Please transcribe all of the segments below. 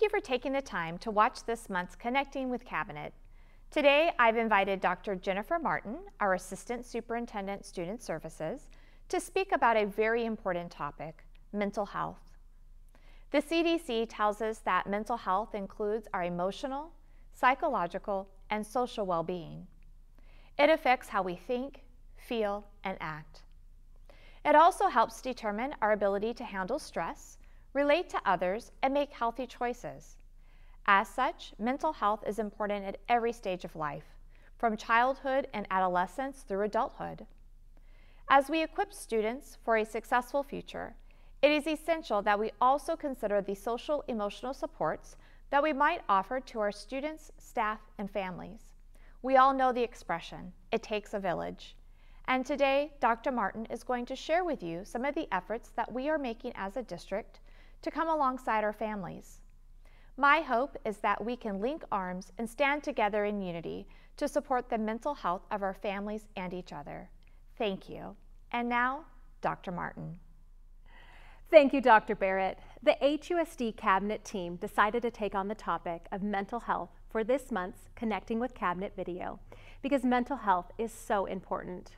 you for taking the time to watch this month's Connecting with Cabinet. Today, I've invited Dr. Jennifer Martin, our Assistant Superintendent Student Services, to speak about a very important topic, mental health. The CDC tells us that mental health includes our emotional, psychological, and social well-being. It affects how we think, feel, and act. It also helps determine our ability to handle stress, relate to others, and make healthy choices. As such, mental health is important at every stage of life, from childhood and adolescence through adulthood. As we equip students for a successful future, it is essential that we also consider the social emotional supports that we might offer to our students, staff, and families. We all know the expression, it takes a village. And today, Dr. Martin is going to share with you some of the efforts that we are making as a district to come alongside our families. My hope is that we can link arms and stand together in unity to support the mental health of our families and each other. Thank you. And now, Dr. Martin. Thank you, Dr. Barrett. The HUSD Cabinet team decided to take on the topic of mental health for this month's Connecting with Cabinet video because mental health is so important.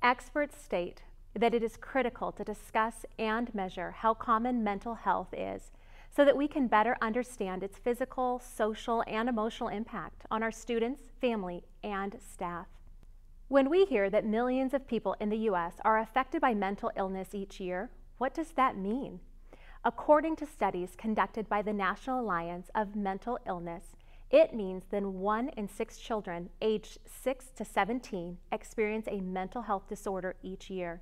Experts state that it is critical to discuss and measure how common mental health is so that we can better understand its physical, social, and emotional impact on our students, family, and staff. When we hear that millions of people in the U.S. are affected by mental illness each year, what does that mean? According to studies conducted by the National Alliance of Mental Illness, it means that 1 in 6 children aged 6 to 17 experience a mental health disorder each year.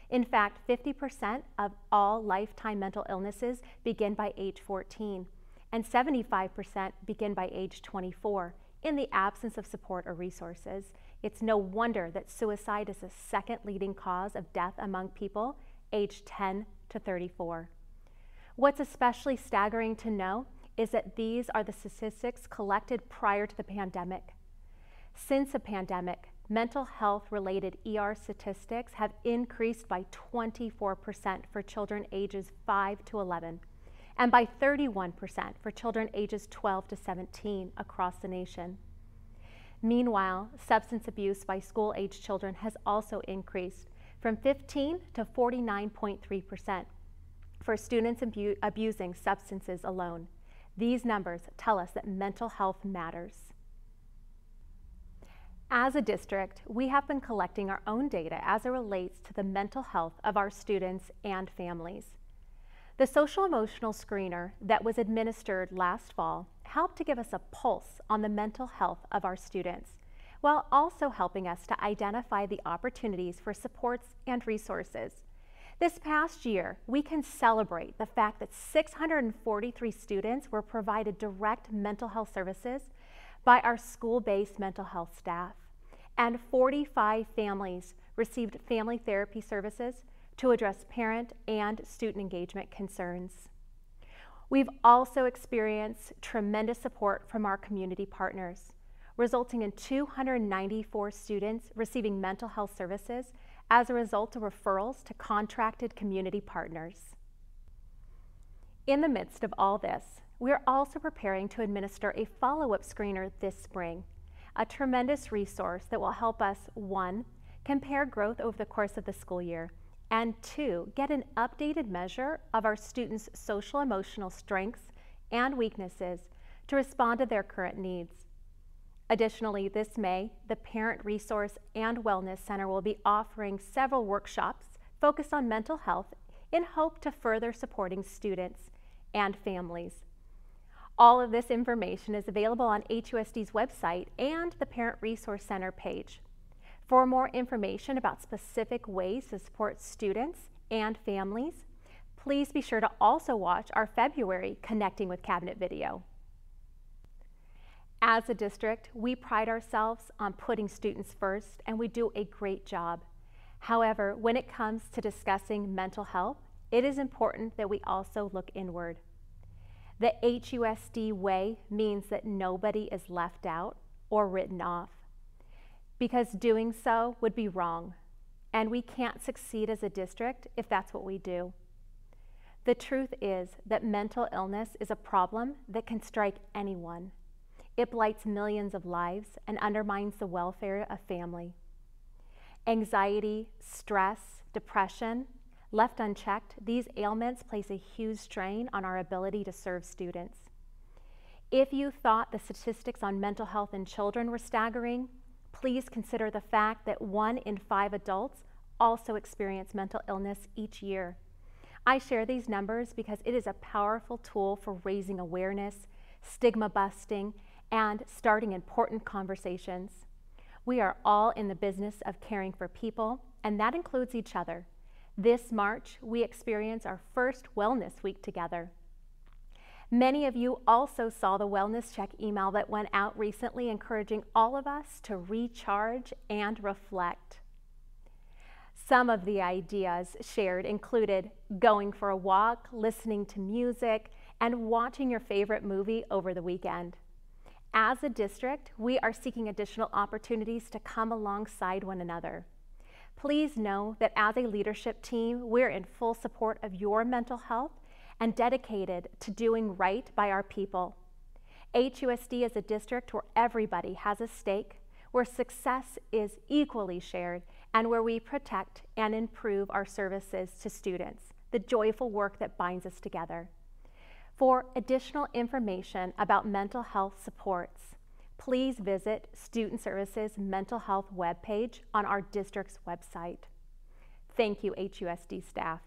In fact, 50% of all lifetime mental illnesses begin by age 14, and 75% begin by age 24 in the absence of support or resources. It's no wonder that suicide is the second leading cause of death among people aged 10 to 34. What's especially staggering to know is that these are the statistics collected prior to the pandemic. Since the pandemic, mental health-related ER statistics have increased by 24% for children ages 5 to 11, and by 31% for children ages 12 to 17 across the nation. Meanwhile, substance abuse by school-age children has also increased from 15 to 49.3% for students abusing substances alone. These numbers tell us that mental health matters. As a district, we have been collecting our own data as it relates to the mental health of our students and families. The social emotional screener that was administered last fall helped to give us a pulse on the mental health of our students, while also helping us to identify the opportunities for supports and resources. This past year, we can celebrate the fact that 643 students were provided direct mental health services by our school-based mental health staff, and 45 families received family therapy services to address parent and student engagement concerns. We've also experienced tremendous support from our community partners, resulting in 294 students receiving mental health services as a result of referrals to contracted community partners. In the midst of all this, we are also preparing to administer a follow-up screener this spring, a tremendous resource that will help us, 1, compare growth over the course of the school year, and 2, get an updated measure of our students' social emotional strengths and weaknesses to respond to their current needs. Additionally, this May, the Parent Resource and Wellness Center will be offering several workshops focused on mental health in hope to further supporting students and families. All of this information is available on HUSD's website and the Parent Resource Center page. For more information about specific ways to support students and families, please be sure to also watch our February Connecting with Cabinet video. As a district, we pride ourselves on putting students first, and we do a great job. However, when it comes to discussing mental health, it is important that we also look inward. The HUSD way means that nobody is left out or written off, because doing so would be wrong, and we can't succeed as a district if that's what we do. The truth is that mental illness is a problem that can strike anyone. It blights millions of lives and undermines the welfare of family. Anxiety, stress, depression, left unchecked, these ailments place a huge strain on our ability to serve students. If you thought the statistics on mental health in children were staggering, please consider the fact that 1 in 5 adults also experience mental illness each year. I share these numbers because it is a powerful tool for raising awareness, stigma busting, and starting important conversations. We are all in the business of caring for people, and that includes each other. This March, we experience our first Wellness Week together. Many of you also saw the Wellness Check email that went out recently, encouraging all of us to recharge and reflect. Some of the ideas shared included going for a walk, listening to music, and watching your favorite movie over the weekend. As a district, we are seeking additional opportunities to come alongside one another. Please know that as a leadership team, we're in full support of your mental health and dedicated to doing right by our people. HUSD is a district where everybody has a stake, where success is equally shared, and where we protect and improve our services to students, the joyful work that binds us together. For additional information about mental health supports, please visit Student Services Mental Health webpage on our district's website. Thank you, HUSD staff.